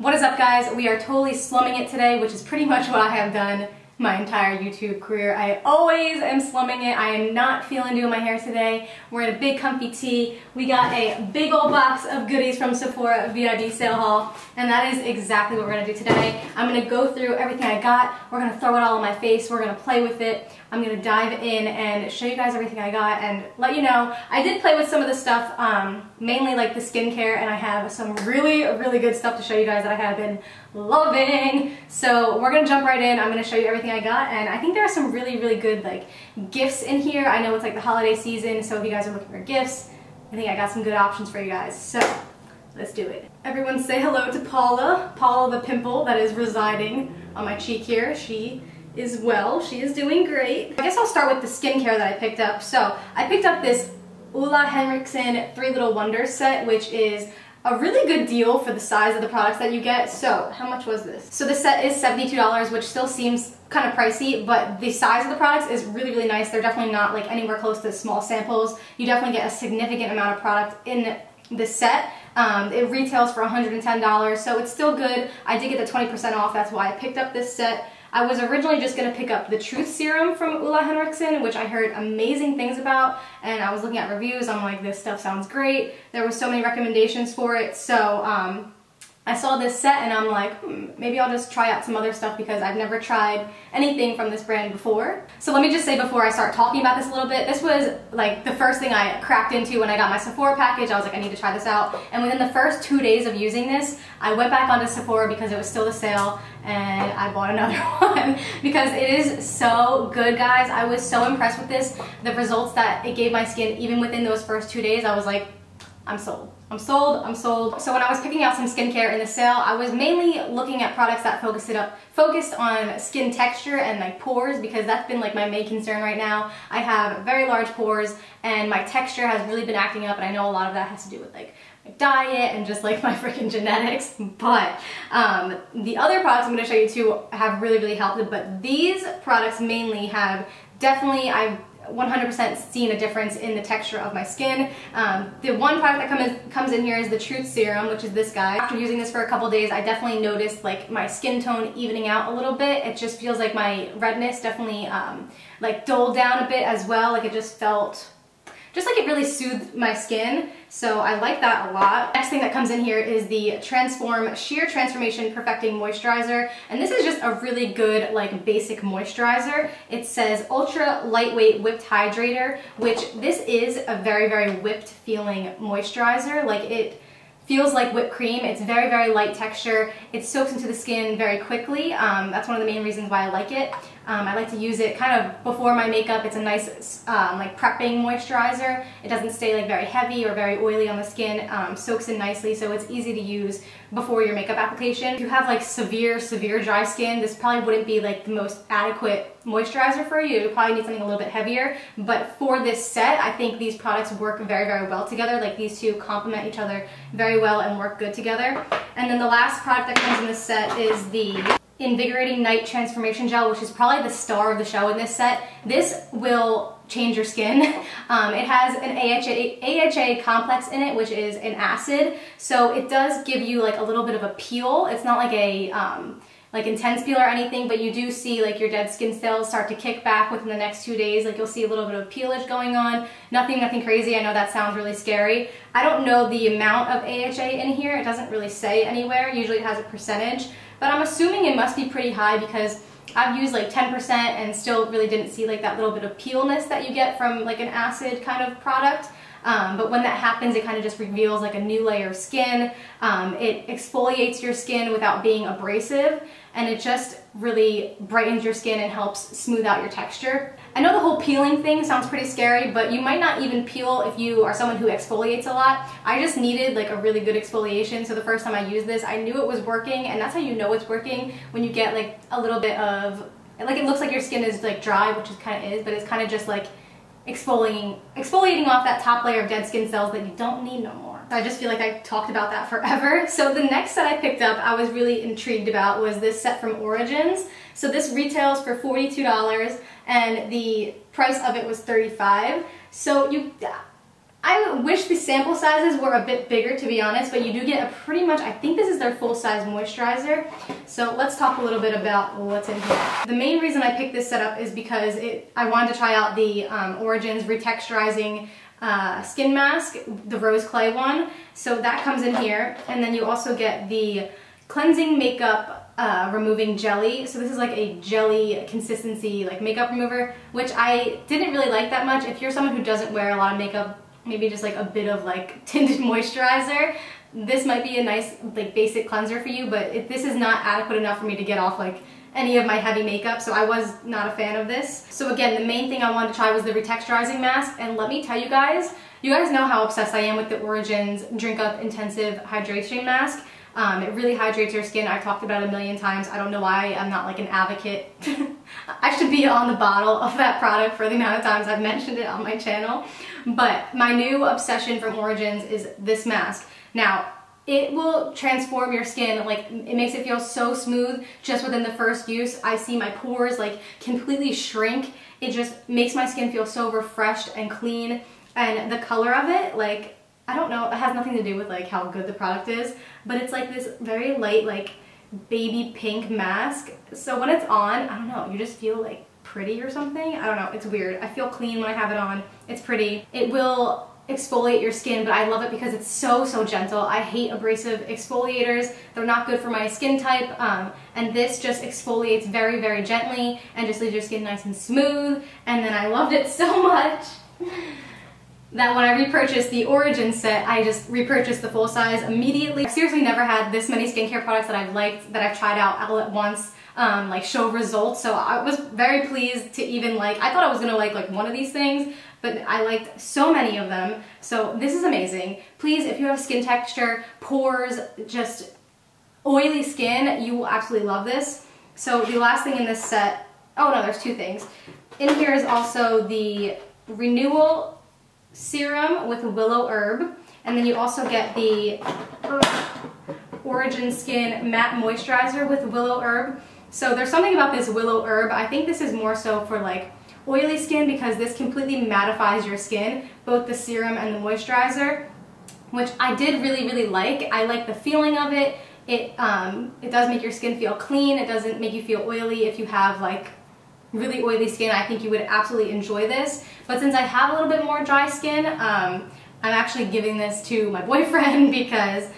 What is up, guys? We are totally slumming it today, which is pretty much what I have done my entire YouTube career. I always am slumming it. I am not feeling doing my hair today. We're in a big comfy tee. We got a big old box of goodies from Sephora VIB sale haul, and that is exactly what we're gonna do today. I'm gonna go through everything I got. We're gonna throw it all in my face. We're gonna play with it. I'm gonna dive in and show you guys everything I got and let you know. I did play with some of the stuff, mainly like the skincare, and I have some really good stuff to show you guys that I have been loving. So we're gonna jump right in. I'm gonna show you everything I got, and I think there are some really good like gifts in here. I know it's like the holiday season, so if you guys are looking for gifts, I think I got some good options for you guys. So let's do it. Everyone say hello to Paula. Paula the pimple that is residing on my cheek here. She is doing great. I guess I'll start with the skincare that I picked up. So I picked up this Ole Henriksen 3 Little Wonders set, which is a really good deal for the size of the products that you get. So how much was this? So the set is $72, which still seems kind of pricey, but the size of the products is really nice. They're definitely not like anywhere close to small samples. You definitely get a significant amount of product in the set. It retails for $110, so it's still good. I did get the 20% off, that's why I picked up this set. I was originally just going to pick up the Truth Serum from Ole Henriksen, which I heard amazing things about, and I was looking at reviews. I'm like, this stuff sounds great. There were so many recommendations for it, so I saw this set and I'm like, maybe I'll just try out some other stuff because I've never tried anything from this brand before. So let me just say before I start talking about this a little bit, this was like the first thing I cracked into when I got my Sephora package. I was like, I need to try this out. And within the first 2 days of using this, I went back onto Sephora because it was still a sale, and I bought another one because it is so good, guys. I was so impressed with this. The results that it gave my skin, even within those first 2 days, I was like, I'm sold. I'm sold, I'm sold. So when I was picking out some skincare in the sale, I was mainly looking at products that focused on skin texture and like pores, because that's been like my main concern right now. I have very large pores and my texture has really been acting up, and I know a lot of that has to do with like my diet and just like my freaking genetics, but the other products I'm going to show you too have really helped it, but these products mainly have definitely, I've 100% seen a difference in the texture of my skin. The one product that comes in here is the Truth Serum, which is this guy. After using this for a couple days, I definitely noticed like my skin tone evening out a little bit. It just feels like my redness definitely like dulled down a bit as well. Like it just felt just like it really soothed my skin, so I like that a lot. Next thing that comes in here is the Transform Sheer Transformation Perfecting Moisturizer, and this is just a really good like basic moisturizer. It says Ultra Lightweight Whipped Hydrator, which this is a very whipped feeling moisturizer. Like it feels like whipped cream. It's very light texture. It soaks into the skin very quickly. That's one of the main reasons why I like it. I like to use it kind of before my makeup. It's a nice like prepping moisturizer. It doesn't stay like very heavy or very oily on the skin. Soaks in nicely, so it's easy to use before your makeup application. If you have like severe dry skin, this probably wouldn't be like the most adequate moisturizer for you. You probably need something a little bit heavier, but for this set, I think these products work very well together. Like these two complement each other very well and work good together. And then the last product that comes in this set is the Invigorating Night Transformation Gel, which is probably the star of the show in this set. This will change your skin. It has an AHA complex in it, which is an acid, so it does give you like a little bit of a peel. It's not like a like intense peel or anything, but you do see like your dead skin cells start to kick back within the next 2 days. Like you'll see a little bit of peelage going on. Nothing crazy. I know that sounds really scary. I don't know the amount of AHA in here. It doesn't really say anywhere. Usually it has a percentage, but I'm assuming it must be pretty high because I've used like 10% and still really didn't see like that little bit of peelness that you get from like an acid kind of product. But when that happens, it kind of just reveals like a new layer of skin. It exfoliates your skin without being abrasive, and it just really brightens your skin and helps smooth out your texture. I know the whole peeling thing sounds pretty scary, but you might not even peel if you are someone who exfoliates a lot. I just needed like a really good exfoliation, so the first time I used this, I knew it was working, and that's how you know it's working, when you get like a little bit of, like it looks like your skin is like dry, which it kind of is, but it's kind of just like exfoliating off that top layer of dead skin cells that you don't need no more. I just feel like I talked about that forever. So the next set I picked up I was really intrigued about was this set from Origins. So this retails for $42 and the price of it was $35. So I wish the sample sizes were a bit bigger, to be honest, but you do get a pretty much, I think this is their full-size moisturizer. So let's talk a little bit about what's in here. The main reason I picked this setup is because I wanted to try out the Origins Retexturizing Skin Mask, the Rose Clay one. So that comes in here, and then you also get the Cleansing Makeup Removing Jelly. So this is like a jelly consistency like makeup remover, which I didn't really like that much. If you're someone who doesn't wear a lot of makeup, maybe just like a bit of like tinted moisturizer, this might be a nice like basic cleanser for you, but this is not adequate enough for me to get off like any of my heavy makeup, so I was not a fan of this. So again, the main thing I wanted to try was the retexturizing mask, and let me tell you guys know how obsessed I am with the Origins Drink Up Intensive Hydration Mask. It really hydrates your skin. I've talked about it a million times. I don't know why I'm not like an advocate. I should be on the bottle of that product for the amount of times I've mentioned it on my channel. But my new obsession from Origins is this mask. Now, it will transform your skin, like it makes it feel so smooth just within the first use. I see my pores like completely shrink. It just makes my skin feel so refreshed and clean, and the color of it, like, I don't know, it has nothing to do with like how good the product is, but it's like this very light like baby pink mask. So when it's on, I don't know, you just feel like pretty or something. I don't know, it's weird. I feel clean when I have it on. It's pretty. It will exfoliate your skin, but I love it because it's so gentle. I hate abrasive exfoliators. They're not good for my skin type, and this just exfoliates very gently and just leaves your skin nice and smooth. And then I loved it so much that when I repurchased the Origins set, I just repurchased the full size immediately. I've seriously never had this many skincare products that I've liked, that I've tried out all at once, like show results. So I was very pleased to even like, I thought I was gonna like one of these things, but I liked so many of them. So this is amazing. Please, if you have skin texture, pores, just oily skin, you will absolutely love this. So the last thing in this set, oh no, there's two things. In here is also the Renewal Serum with Willow Herb, and then you also get the Origin Skin Matte Moisturizer with Willow Herb. So there's something about this Willow Herb. I think this is more so for like oily skin, because this completely mattifies your skin, both the serum and the moisturizer, which I did really like. I like the feeling of it. It does make your skin feel clean. It doesn't make you feel oily. If you have like really oily skin, I think you would absolutely enjoy this. But since I have a little bit more dry skin, I'm actually giving this to my boyfriend because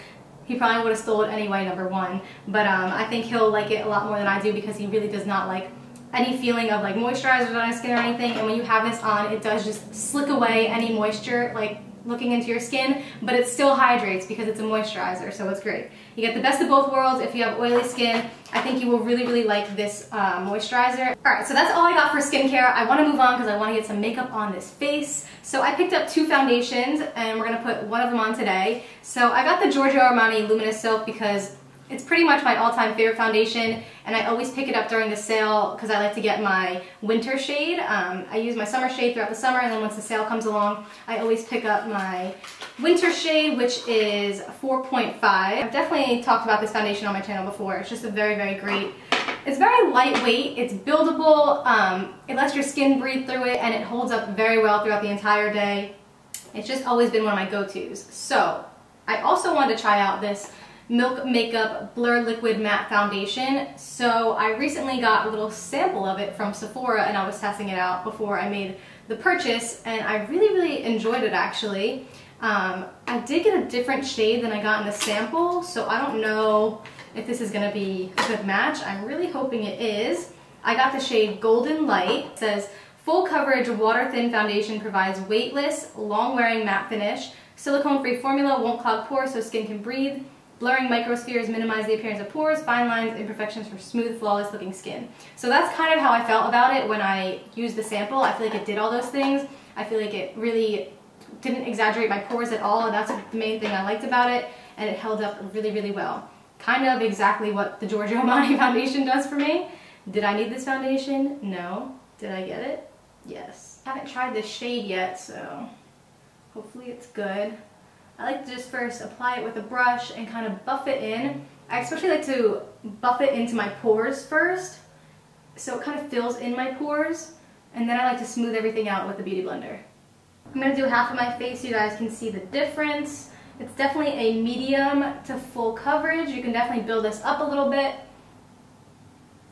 he probably would have stole it anyway, number one. But I think he'll like it a lot more than I do, because he really does not like any feeling of like moisturizers on his skin or anything. And when you have this on, it does just slick away any moisture like looking into your skin, but it still hydrates because it's a moisturizer, so it's great. You get the best of both worlds. If you have oily skin, I think you will really like this moisturizer. Alright, so that's all I got for skincare. I want to move on because I want to get some makeup on this face. So I picked up two foundations, and we're going to put one of them on today. So I got the Giorgio Armani Luminous Silk because it's pretty much my all-time favorite foundation, and I always pick it up during the sale because I like to get my winter shade. I use my summer shade throughout the summer, and then once the sale comes along, I always pick up my winter shade, which is 4.5. I've definitely talked about this foundation on my channel before. It's just a very great. It's very lightweight, it's buildable, it lets your skin breathe through it, and it holds up very well throughout the entire day. It's just always been one of my go-tos. So I also wanted to try out this Milk Makeup Blur Liquid Matte Foundation. So I recently got a little sample of it from Sephora, and I was testing it out before I made the purchase, and I really enjoyed it actually. I did get a different shade than I got in the sample, so I don't know if this is going to be a good match. I'm really hoping it is. I got the shade Golden Light. It says, full coverage water-thin foundation provides weightless, long-wearing matte finish. Silicone-free formula won't clog pores so skin can breathe. Blurring microspheres minimize the appearance of pores, fine lines, imperfections for smooth, flawless looking skin. So that's kind of how I felt about it when I used the sample. I feel like it did all those things. I feel like it really didn't exaggerate my pores at all, and that's the main thing I liked about it, and it held up really well. Kind of exactly what the Giorgio Armani foundation does for me. Did I need this foundation? No. Did I get it? Yes. I haven't tried this shade yet, so hopefully it's good. I like to just first apply it with a brush and kind of buff it in. I especially like to buff it into my pores first, so it kind of fills in my pores, and then I like to smooth everything out with the Beauty Blender. I'm going to do half of my face so you guys can see the difference. It's definitely a medium to full coverage. You can definitely build this up a little bit.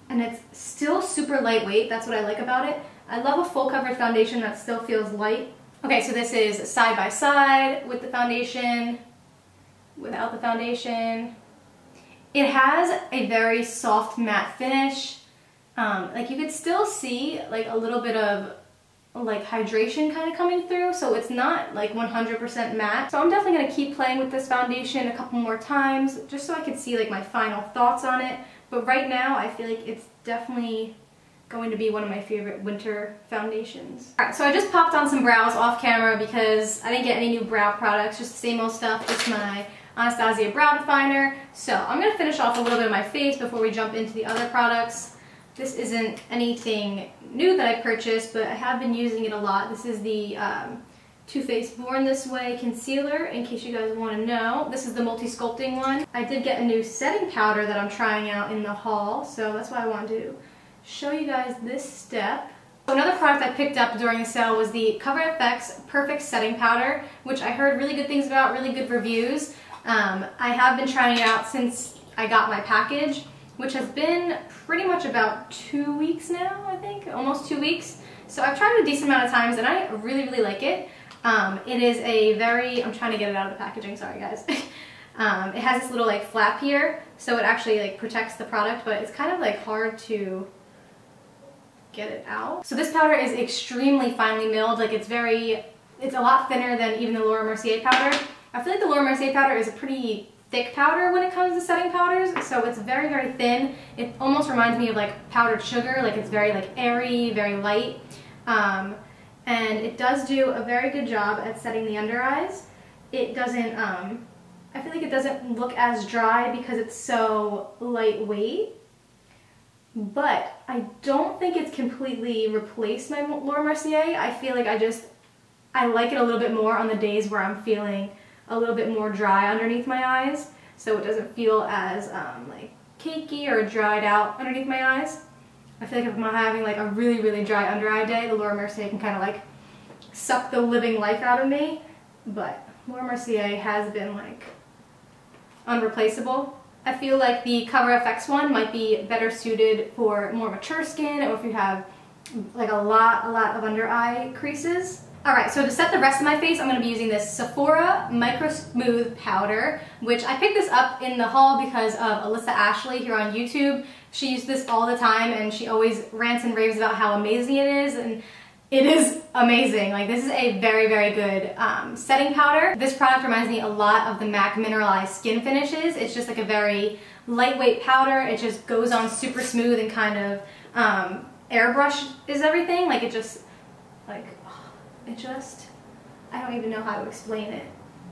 And it's still super lightweight. That's what I like about it. I love a full coverage foundation that still feels light. Okay, so this is side by side with the foundation, without the foundation. It has a very soft matte finish. Like you could still see like a little bit of like hydration kind of coming through, so it's not like 100% matte. So I'm definitely going to keep playing with this foundation a couple more times just so I could see like my final thoughts on it. But right now I feel like it's definitely going to be one of my favorite winter foundations. Alright, so I just popped on some brows off camera because I didn't get any new brow products, just the same old stuff, just my Anastasia brow definer. So I'm going to finish off a little bit of my face before we jump into the other products. This isn't anything new that I purchased, but I have been using it a lot. This is the Too Faced Born This Way concealer, in case you guys want to know. This is the multi-sculpting one. I did get a new setting powder that I'm trying out in the haul, so that's why I wanted to show you guys this step. Another product I picked up during the sale was the CoverFX Perfect Setting Powder, which I heard really good things about, really good reviews. I have been trying it out since I got my package, which has been pretty much about 2 weeks now, I think, almost 2 weeks. So I've tried it a decent amount of times and I really, really like it. It is a very, I'm trying to get it out of the packaging, sorry guys. It has this little like flap here, so it actually like protects the product, but it's kind of like hard to get it out. So this powder is extremely finely milled, like it's a lot thinner than even the Laura Mercier powder. I feel like the Laura Mercier powder is a pretty thick powder when it comes to setting powders, so it's very, very thin. It almost reminds me of like powdered sugar, like it's very like airy, very light. And it does do a very good job at setting the under eyes. It doesn't, I feel like it doesn't look as dry because it's so lightweight, but I don't think it's completely replaced my Laura Mercier. I feel like I like it a little bit more on the days where I'm feeling a little bit more dry underneath my eyes, so it doesn't feel as like cakey or dried out underneath my eyes. I feel like if I'm having like a really, really dry under eye day, the Laura Mercier can kind of like suck the living life out of me, but Laura Mercier has been like unreplaceable. I feel like the CoverFX one might be better suited for more mature skin, or if you have like a lot of under eye creases. Alright, so to set the rest of my face, I'm going to be using this Sephora Micro Smooth Powder, which I picked this up in the haul because of Alyssa Ashley here on YouTube. She uses this all the time and she always rants and raves about how amazing it is, and it is amazing. Like, this is a very, very good setting powder. This product reminds me a lot of the MAC Mineralized Skin Finishes. It's just like a very lightweight powder. It just goes on super smooth and kind of airbrush is everything. Like, I don't even know how to explain it.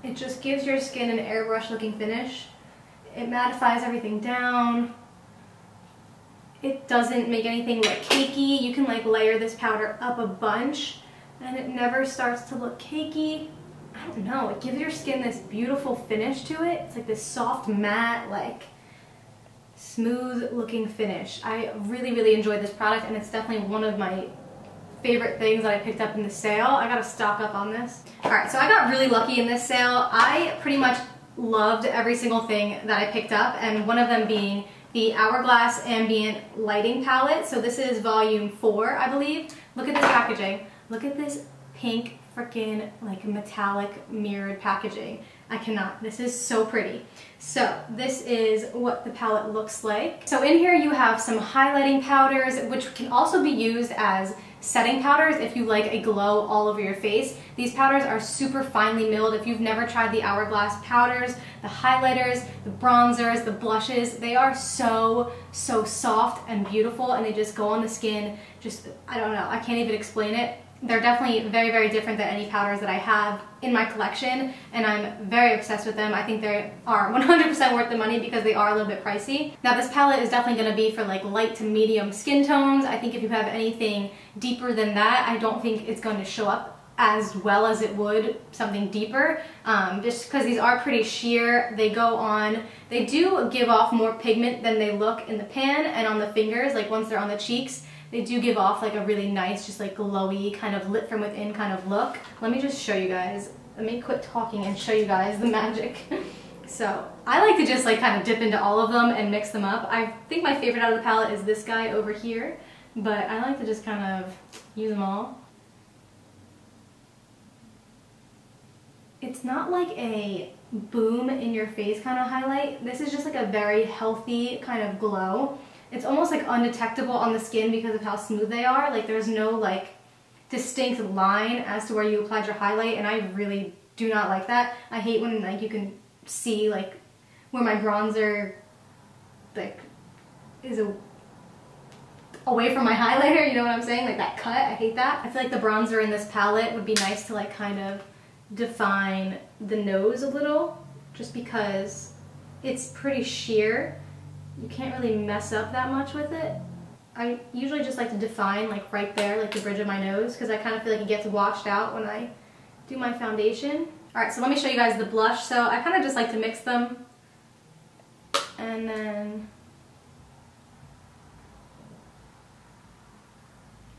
It just gives your skin an airbrush looking finish. It mattifies everything down. It doesn't make anything look cakey. You can like layer this powder up a bunch and it never starts to look cakey. I don't know, it gives your skin this beautiful finish to it. It's like this soft matte, like smooth looking finish. I really, really enjoyed this product, and it's definitely one of my favorite things that I picked up in the sale. I gotta stock up on this. Alright, so I got really lucky in this sale. I pretty much loved every single thing that I picked up, and one of them being the Hourglass Ambient Lighting Palette. So this is volume 4, I believe. Look at this packaging. Look at this pink freaking like metallic mirrored packaging. I cannot. This is so pretty. So this is what the palette looks like. So in here you have some highlighting powders, which can also be used as setting powders if you like a glow all over your face. These powders are super finely milled. If you've never tried the Hourglass powders, the highlighters, the bronzers, the blushes, they are so soft and beautiful, and they just go on the skin. Just, I don't know, I can't even explain it. They're definitely very, very different than any powders that I have in my collection, and I'm very obsessed with them. I think they are 100% worth the money because they are a little bit pricey. Now this palette is definitely going to be for like light to medium skin tones. I think if you have anything deeper than that, I don't think it's going to show up as well as it would something deeper, just because these are pretty sheer. They go on, they do give off more pigment than they look in the pan and on the fingers. Like once they're on the cheeks, they do give off like a really nice, just like glowy, kind of lit from within kind of look. Let me just show you guys. Let me quit talking and show you guys the magic. So I like to just like kind of dip into all of them and mix them up. I think my favorite out of the palette is this guy over here, but I like to just kind of use them all. It's not like a boom in your face kind of highlight. This is just like a very healthy kind of glow. It's almost like undetectable on the skin because of how smooth they are. Like there's no like distinct line as to where you applied your highlight, and I really do not like that. I hate when like you can see like where my bronzer like is away from my highlighter, you know what I'm saying? Like that cut, I hate that. I feel like the bronzer in this palette would be nice to like kind of define the nose a little, just because it's pretty sheer. You can't really mess up that much with it. I usually just like to define like right there, like the bridge of my nose, because I kind of feel like it gets washed out when I do my foundation. Alright, so let me show you guys the blush. So I kind of just like to mix them, and then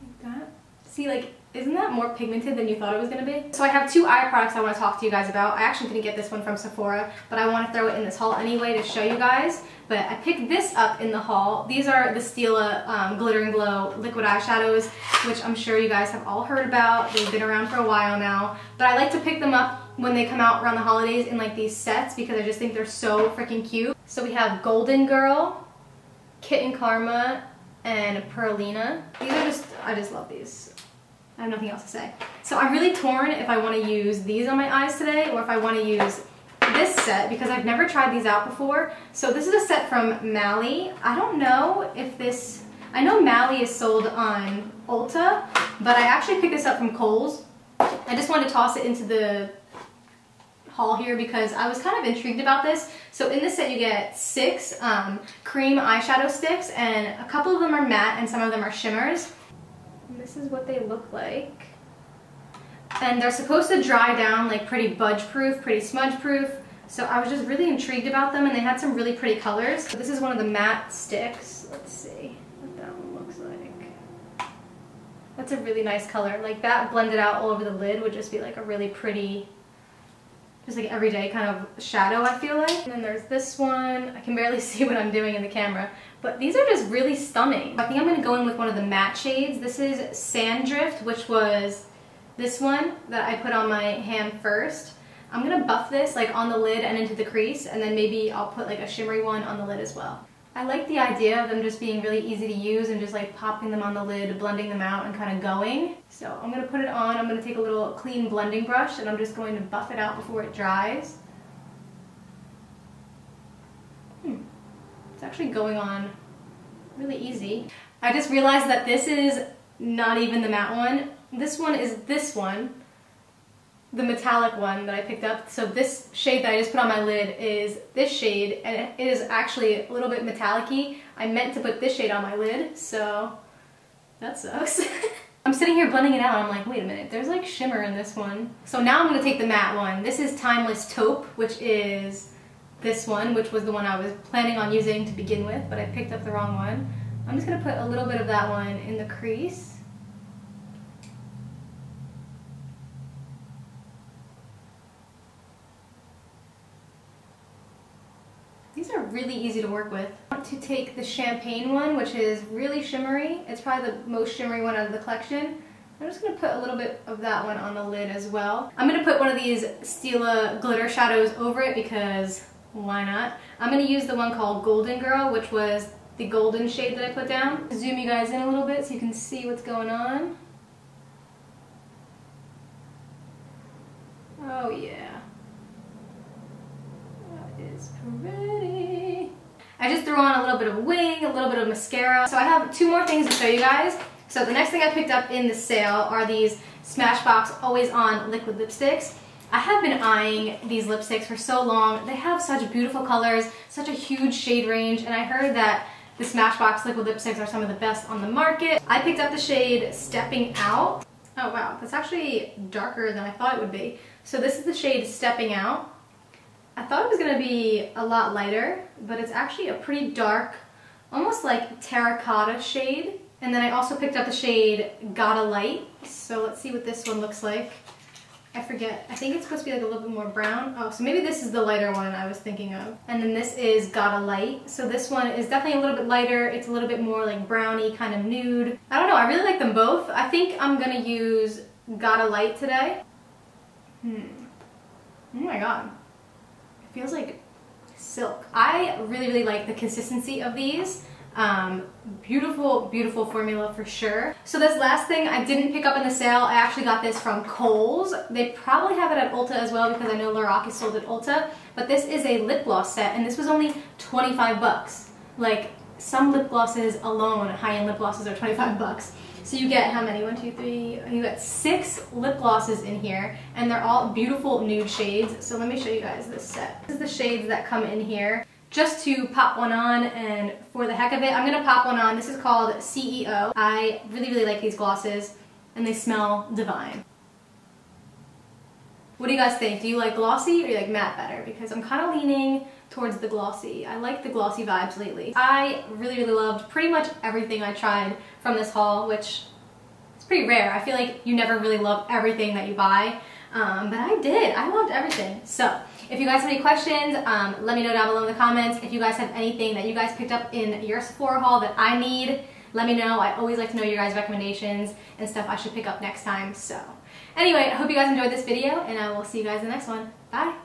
like that. See, like, isn't that more pigmented than you thought it was going to be? So I have two eye products I want to talk to you guys about. I actually didn't get this one from Sephora, but I want to throw it in this haul anyway to show you guys. But I picked this up in the haul. These are the Stila Glitter and Glow liquid eyeshadows, which I'm sure you guys have all heard about. They've been around for a while now. But I like to pick them up when they come out around the holidays in like these sets because I just think they're so freaking cute. So we have Golden Girl, Kitten Karma, and Perlina. These are just, I just love these. I have nothing else to say. So I'm really torn if I want to use these on my eyes today or if I want to use this set because I've never tried these out before. So this is a set from Mally. I don't know if this, I know Mally is sold on Ulta, but I actually picked this up from Kohl's. I just wanted to toss it into the haul here because I was kind of intrigued about this. So in this set you get 6 cream eyeshadow sticks, and a couple of them are matte and some of them are shimmers. And this is what they look like. And they're supposed to dry down like pretty budge proof, pretty smudge proof. So I was just really intrigued about them, and they had some really pretty colors. So this is one of the matte sticks. Let's see what that one looks like. That's a really nice color. Like that blended out all over the lid would just be like a really pretty, just like everyday kind of shadow, I feel like. And then there's this one. I can barely see what I'm doing in the camera, but these are just really stunning. I think I'm going to go in with one of the matte shades. This is Sandrift, which was this one that I put on my hand first. I'm going to buff this like on the lid and into the crease, and then maybe I'll put like a shimmery one on the lid as well. I like the idea of them just being really easy to use and just like popping them on the lid, blending them out and kind of going. So I'm going to put it on. I'm going to take a little clean blending brush and I'm just going to buff it out before it dries. It's actually going on really easy. I just realized that this is not even the matte one. This one is this one, the metallic one that I picked up. So this shade that I just put on my lid is this shade, and it is actually a little bit metallic-y. I meant to put this shade on my lid, so that sucks. I'm sitting here blending it out, and I'm like, wait a minute, there's like shimmer in this one. So now I'm gonna take the matte one. This is Timeless Taupe, which is this one, which was the one I was planning on using to begin with, but I picked up the wrong one. I'm just gonna put a little bit of that one in the crease. These are really easy to work with. I want to take the Champagne one, which is really shimmery. It's probably the most shimmery one out of the collection. I'm just going to put a little bit of that one on the lid as well. I'm going to put one of these Stila glitter shadows over it because why not? I'm going to use the one called Golden Girl, which was the golden shade that I put down. Zoom you guys in a little bit so you can see what's going on. Oh yeah. That is pretty. I just threw on a little bit of wing, a little bit of mascara. So I have 2 more things to show you guys. So the next thing I picked up in the sale are these Smashbox Always On liquid lipsticks. I have been eyeing these lipsticks for so long. They have such beautiful colors, such a huge shade range, and I heard that the Smashbox liquid lipsticks are some of the best on the market. I picked up the shade Stepping Out. Oh wow, that's actually darker than I thought it would be. So this is the shade Stepping Out. I thought it was going to be a lot lighter, but it's actually a pretty dark, almost like terracotta shade. And then I also picked up the shade Gotta Light. So let's see what this one looks like. I forget. I think it's supposed to be like a little bit more brown. Oh, so maybe this is the lighter one I was thinking of. And then this is Gotta Light. So this one is definitely a little bit lighter. It's a little bit more like browny, kind of nude. I don't know. I really like them both. I think I'm gonna use Gotta Light today. Oh my god. It feels like silk. I really, really like the consistency of these. Beautiful, beautiful formula for sure. So this last thing I didn't pick up in the sale. I actually got this from Kohl's. They probably have it at Ulta as well because I know Lorac is sold at Ulta. But this is a lip gloss set and this was only 25 bucks. Like some lip glosses alone, high-end lip glosses are 25 bucks. So you get how many? 1, 2, 3, you get 6 lip glosses in here and they're all beautiful nude shades. So let me show you guys this set. This is the shades that come in here. Just to pop one on, and for the heck of it, I'm gonna pop one on. This is called CEO. I really, really like these glosses, and they smell divine. What do you guys think? Do you like glossy or do you like matte better? Because I'm kind of leaning towards the glossy. I like the glossy vibes lately. I really, really loved pretty much everything I tried from this haul, which is pretty rare. I feel like you never really love everything that you buy, but I did. I loved everything. So if you guys have any questions, let me know down below in the comments. If you guys have anything that you guys picked up in your Sephora haul that I need, let me know. I always like to know your guys' recommendations and stuff I should pick up next time. So anyway, I hope you guys enjoyed this video and I will see you guys in the next one. Bye!